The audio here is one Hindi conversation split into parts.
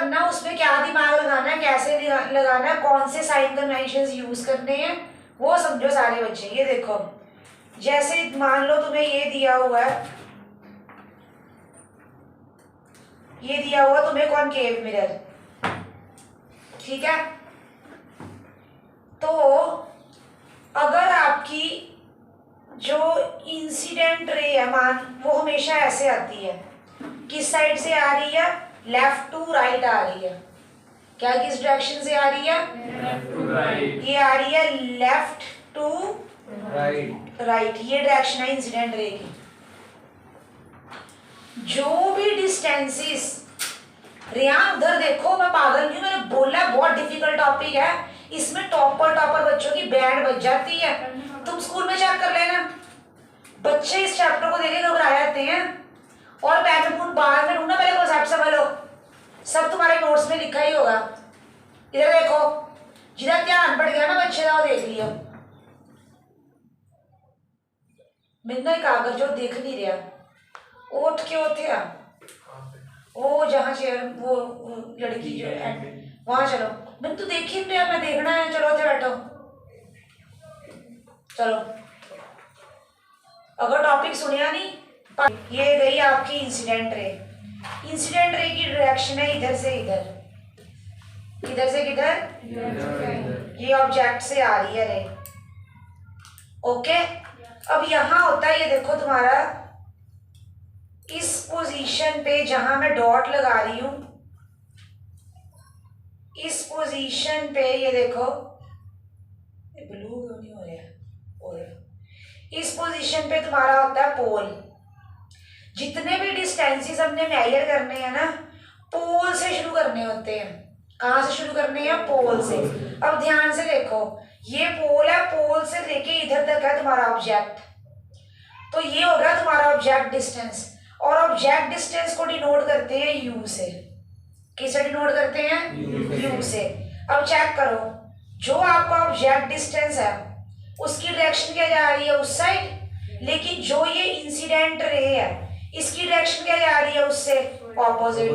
करना, उसमें क्या दिमाग लगाना है, कैसे लगाना है, कौन से साइन कन्वेंशंस यूज करने हैं, वो समझो सारे बच्चे। ये देखो, जैसे मान लो तुम्हें ये दिया हुआ है, ये दिया हुआ तुम्हें कॉनकेव मिरर, ठीक है। तो अगर आपकी जो इंसिडेंट रे है मान, वो हमेशा ऐसे आती है, किस साइड से आ रही है, लेफ्ट टू राइट आ रही है। क्या किस डायरेक्शन से आ रही है, लेफ्ट टू राइट। ये आ रही है लेफ्ट टू राइट, ये डायरेक्शन है इंसिडेंट रे की। जो भी डिस्टेंसेस, रियान उधर देखो, मैं पागल नहीं हूं, मैंने बोला बहुत डिफिकल्ट टॉपिक है, इसमें टॉपर बच्चों की बैंड बज जाती है। तुम स्कूल में चेक कर लेना, बच्चे इस चैप्टर को देखे घबरा जाते हैं। और पैटर्न बाहर में ढूंढना, पहले कॉन्सेप्ट समझ लो, सब तुम्हारे नोट्स में लिखा ही होगा। इधर देखो, जिधर ध्यान बढ़ गया ना बच्चे का, वो देख लियो। मैंने कागज जो देख नहीं रहा, उठ के उठे आ, वो जहाँ चेयर, वो लड़की जो है वहां चलो। मैंने तो देख ही नहीं रहा, मैं देखना है, चलो उधर बैठो, चलो। अगर टॉपिक सुनिया नहीं, ये गई आपकी इंसिडेंट रे। इंसिडेंट रे की डायरेक्शन है इधर से इधर, इधर से किधर, ये ऑब्जेक्ट से आ रही है रे, ओके। अब यहां होता है, ये देखो तुम्हारा इस पोजीशन पे जहां मैं डॉट लगा रही हूं, इस पोजीशन पे ये देखो, ब्लू नहीं हो रहा, इस पोजीशन पे तुम्हारा होता है पोल। जितने भी डिस्टेंसेस हमने मेजर करने हैं ना, पोल से शुरू करने होते हैं। कहां से शुरू करने हैं, पोल से। अब ध्यान से देखो, ये पोल है, पोल से लेके इधर तक है तुम्हारा ऑब्जेक्ट, तो ये हो गया तुम्हारा ऑब्जेक्ट डिस्टेंस। और ऑब्जेक्ट डिस्टेंस को डिनोट करते हैं यू से। किससे डिनोट करते हैं, यू से। अब चेक करो, जो आपका ऑब्जेक्ट डिस्टेंस है उसकी डायरेक्शन क्या जा रही है, उस साइड, लेकिन जो ये इंसिडेंट रे है इसकी डायरेक्शन क्या जा रही है, उससे ऑपोजिट।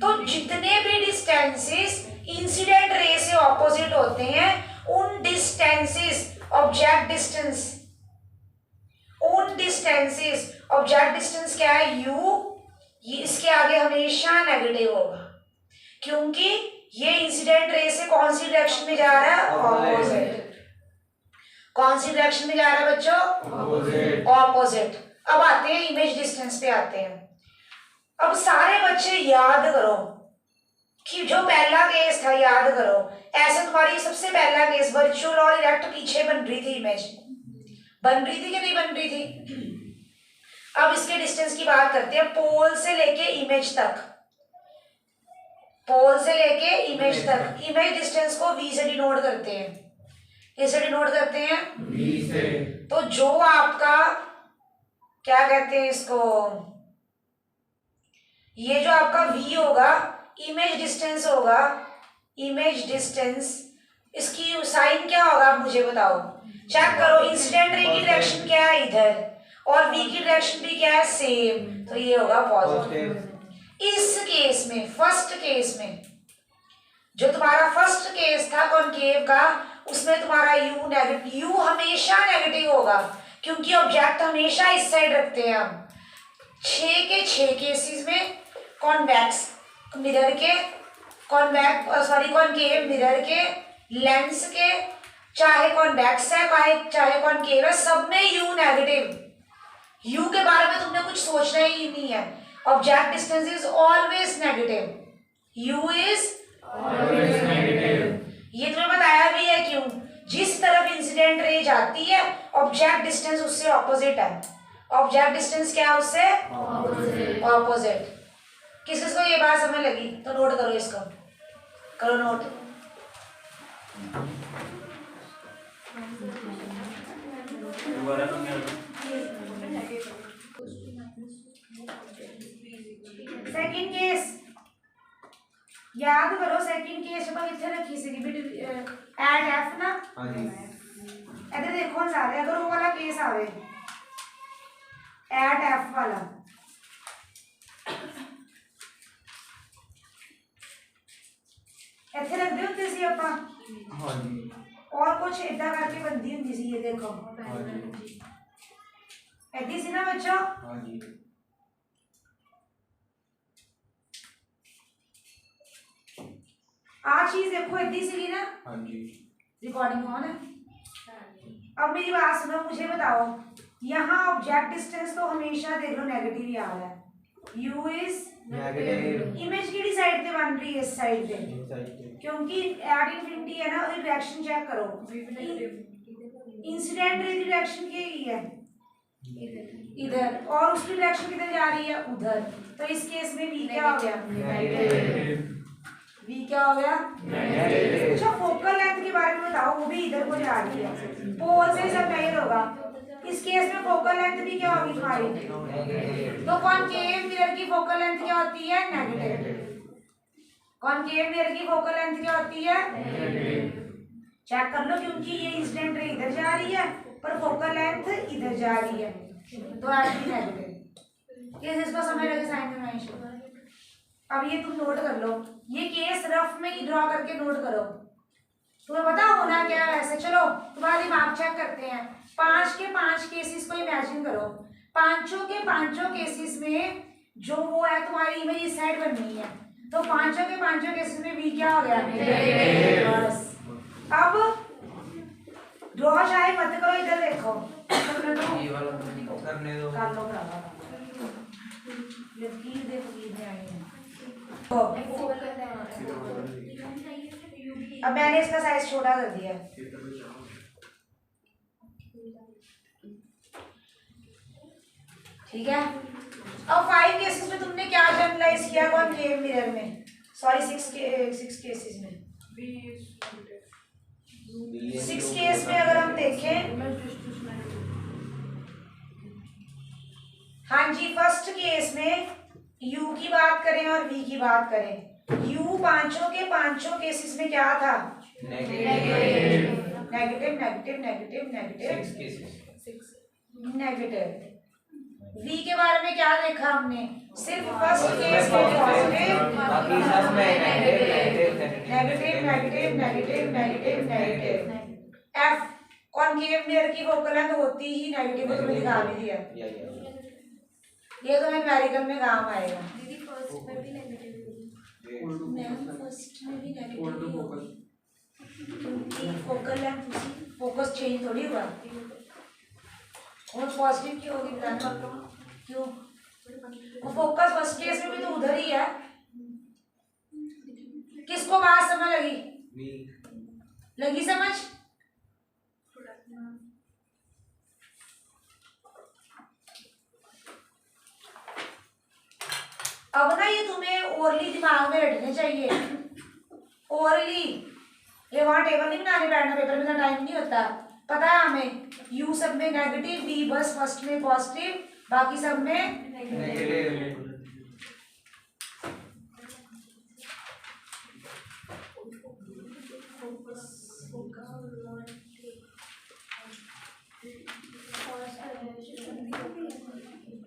तो जितने भी डिस्टेंसेस इंसिडेंट रे से ऑपोजिट होते हैं, उन डिस्टेंसेस ऑब्जेक्ट डिस्टेंस, उन डिस्टेंसेस ऑब्जेक्ट डिस्टेंस क्या है, u, ये इसके आगे हमेशा नेगेटिव होगा, क्योंकि ये इंसिडेंट रे से कौन सी डायरेक्शन में जा रहा है, ऑपोजिट। कौन सी डायरेक्शन में जा रहा है बच्चों, ऑपोजिट। अब आते हैं इमेज डिस्टेंस पे आते हैं। अब सारे बच्चे याद करो कि जो पहला केस था, याद करो, ऐसे तुम्हारी सबसे पहला केस वर्चुअल और इरेक्ट पीछे बन रही थी, इमेज बन रही थी कि नहीं बन रही थी। अब इसके डिस्टेंस की बात करते हैं, पोल से लेके इमेज तक, पोल से लेके इमेज तक, इमेज डिस्टेंस को v से डिनोट करते हैं। किससे डिनोट करते हैं, v से। तो जो आपका क्या कहते हैं इसको, ये जो आपका v होगा, इमेज डिस्टेंस होगा, इमेज डिस्टेंस, इसकी साइन क्या होगा आप मुझे बताओ, चेक करो। इंसिडेंट रे की डायरेक्शन क्या है, इधर, और v की डायरेक्शन भी क्या है, सेम, तो ये होगा पॉजिटिव। इस केस में, फर्स्ट केस में, जो तुम्हारा फर्स्ट केस था कॉनकेव का, उसमें तुम्हारा u नेगेटिव, u हमेशा नेगेटिव होगा, क्योंकि ऑब्जेक्ट हमेशा इस साइड रखते हैं हम। 6 के 6 केसेस में कॉन्वेक्स मिरर के, कॉनकेव मिरर के, लेंस के, चाहे कॉन्वेक्स है चाहे कॉनकेव है, सब में u नेगेटिव। u के बारे में तुमने कुछ सोचना ही नहीं है, object distance is always negative, u is always negative. ये तुम्हें बताया भी है क्यों, जिस तरफ इंसिडेंट रे जाती है ऑब्जेक्ट डिस्टेंस उससे ऑपोजिट है। ऑब्जेक्ट डिस्टेंस क्या है उससे, ऑपोजिट। किस किस को ये बात समझ लगी तो नोट करो, इसको करो नोट। सेकंड केस याद करो, सेकंड केस में कितने रखी सी एट एफ ना, इधर देखो सारे, अगर वो वाला केस आवे एट एफ वाला, ਇੱਥੇ ਰੱਖਦੇ ਹੁੰਦੇ ਸੀ ਆਪਾਂ। ਹਾਂਜੀ और कुछ इदा करके बनती होंगी सी, ये देखो ਹਾਂਜੀ ऐदी सी ना बच्चों। ਹਾਂਜੀ आ चीज देखो ऐदी सी ना। ਹਾਂਜੀ रिकॉर्डिंग ऑन है। अब मेरी बात सुनो, मुझे बताओ यहाँ ऑब्जेक्ट डिस्टेंस तो हमेशा देख लो नेगेटिव ही आ रहा है। u इज नेगेटिव इमेज किहड़ी साइड पे बन रही है, इस साइड पे, साइड क्योंकि एट इंफिनिटी है ना, उसकी डायरेक्शन चेक करो। इंसिडेंट रे की डायरेक्शन क्या है, इधर, और उसकी डायरेक्शन किधर जा रही है, उधर। तो इस केस में v क्या हो गया, नेगेटिव v क्या हो गया, नेगेटिव। अच्छा फोकल लेंथ के बारे में बताओ, वो भी इधर को जा रही है, पोल से सब मेजर होगा। इस केस में फोकल लेंथ भी क्या होगी तुम्हारी, तो कॉनकेव मिरर की फोकल लेंथ क्या होती है, नेगेटिव। कॉनकेव मिरर की फोकल लेंथ क्या होती है, चेक कर लो, क्योंकि ये इंसिडेंट रे इधर जा रही है पर फोकल लेंथ इधर जा रही है, तो एट नेगेटिव। केस इसको समझ लगे साइन में मैंशन। अब ये तुम नोट कर लो, ये केस रफ में ही ड्रॉ करके नोट करो, तुम्हें पता होना क्या है वैसे। चलो तुम्हारा दिमाग चेक करते हैं, 5 के 5 केसेस को इमेजिन करो, पांचों के पांचों केसेस में जो वो है तुम्हारी इमेज इस साइड बननी है, तो पांचों के पांचों केसेस में v क्या हो गया, बस। अब ड्रॉ चाहे मत करो, इधर देखो, करने दो कर लो भरावा, लकीर दे फकीर ने आई है। अब मैंने इसका साइज छोटा कर दिया है, ठीक है। अब 5 केसेस में तुमने क्या जनरलाइज किया कॉनकेव मिरर में, सॉरी 6 केसेस में, 6 केस में अगर हम देखें, हाँ जी, फर्स्ट केस में u की बात करें और v की बात करें, u पांचों के पांचों केसेस में क्या था, negative negative negative negative negative 6 cases negative. v के बारे में क्या देखा हमने, सिर्फ फर्स्ट केस में पॉजिटिव, बाकी सब में negative negative negative negative negative negative. f concave mirror की फोकल लेंथ होती ही नेगेटिव, तो मैंने दिखा भी दिया, ये तो मैं न्यूमेरिकल में काम आएगा। फर्स्ट में भी नेगेटिव, क्योंकि फोकल लेंथ फोकस चेंज थोड़ी हुआ, और पॉजिटिव क्यों होगी बताना, क्यों, वो फोकस फर्स्ट केस में भी तो उधर ही है। किसको बात समझ लगी समझ, अब ना ये तुम्हें ओरली दिमाग में रटने चाहिए, ओरली, ये वहां टेबल नहीं बनाने बैठना, पेपर में इतना टाइम नहीं होता, पता है हमें, u सब में नेगेटिव, v बस फर्स्ट में पॉजिटिव, बाकी सब में नेगेटिव।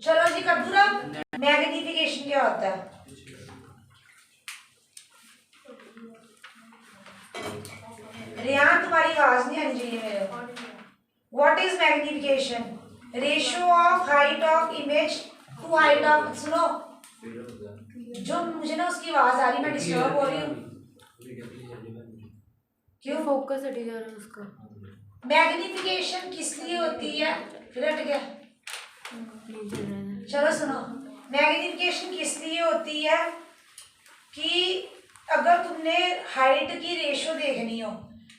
चलो जी कद्दूरा, मैग्नीफिकेशन क्या होता है, रियान तुम्हारी आवाज नहीं आनी चाहिए मेरे, what is magnification, ratio of height of image to height of, सुनो जो मुझे ना उसकी आवाज आ रही, मैं डिस्टर्ब हो रही हूँ, क्यों, फोकस हट जा रहा है उसका। मैग्नीफिकेशन किस लिए होती है, फिर हट गया, चलो सुनो, मैग्नीफिकेशन किस लिए होती है कि अगर तुमने हाइट की रेशियो देखनी हो,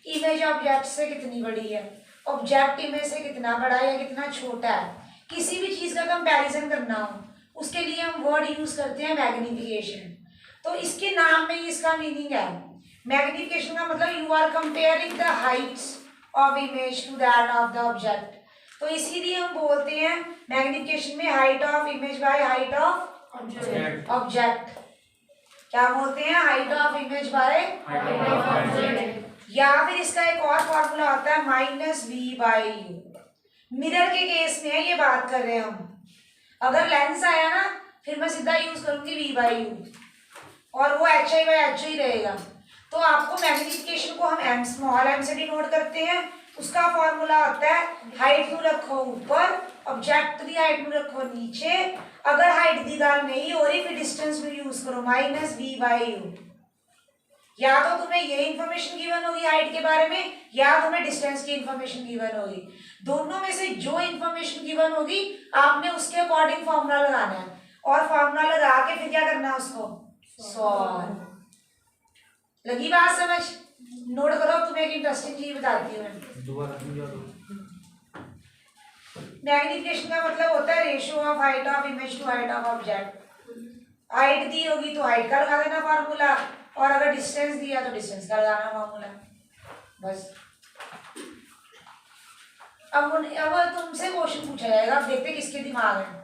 इमेज ऑब्जेक्ट से कितनी बड़ी है, ऑब्जेक्ट इमेज से कितना बड़ा है या कितना छोटा है, किसी भी चीज़ का कंपैरिजन करना हो, उसके लिए हम वर्ड यूज करते हैं मैग्नीफिकेशन। तो इसके नाम में ही इसका मीनिंग है, मैग्नीफिकेशन का मतलब you are comparing the heights of image to that of the object, तो इसीलिए हम बोलते हैं मैग्नीफिकेशन में height of image by height of object, क्या बोलते हैं, हाइट ऑफ इमेज बाय, या फिर इसका एक और फॉर्मूला होता है -v/u, मिरर के केस में ये बात कर रहे हैं हम, अगर लेंस आया ना फिर मैं सीधा यूज करूंगी v/u और वो hi/h ही रहेगा, तो आपको मैग्नीफिकेशन को हम एम स्मॉल एम से डिनोट करते हैं। उसका फॉर्मूला होता है हाइट ਨੂੰ रखो ऊपर, ऑब्जेक्ट की हाइट ਨੂੰ रखो नीचे। अगर हाइट की गल नहीं हो रही फिर डिस्टेंस में यूज करो -v/u। या तो तुम्हें ये इंफॉर्मेशन गिवन होगी हाइट के बारे में, या तुम्हें डिस्टेंस की इंफॉर्मेशन गिवन होगी। दोनों में से जो इंफॉर्मेशन गिवन होगी आपने उसके अकॉर्डिंग फॉर्मूला लगाना है, और फॉर्मूला लगा के फिर क्या करना है उसको सॉल्व। लगी बात समझ? नोट करो, तुम्हें एक इंटरेस्टिंग चीज बताती हूँ मैं। दोबारा समझा दो। मैग्नीफिकेशन का मतलब होता है ratio of height of image to height of object. Height दी होगी तो हाइट का लगा देना फार्मूला, और अगर डिस्टेंस दिया तो डिस्टेंस का लगाना फार्मूला, बस। अब तुमसे क्वेश्चन पूछा जाएगा, अब देखते किसके दिमाग है।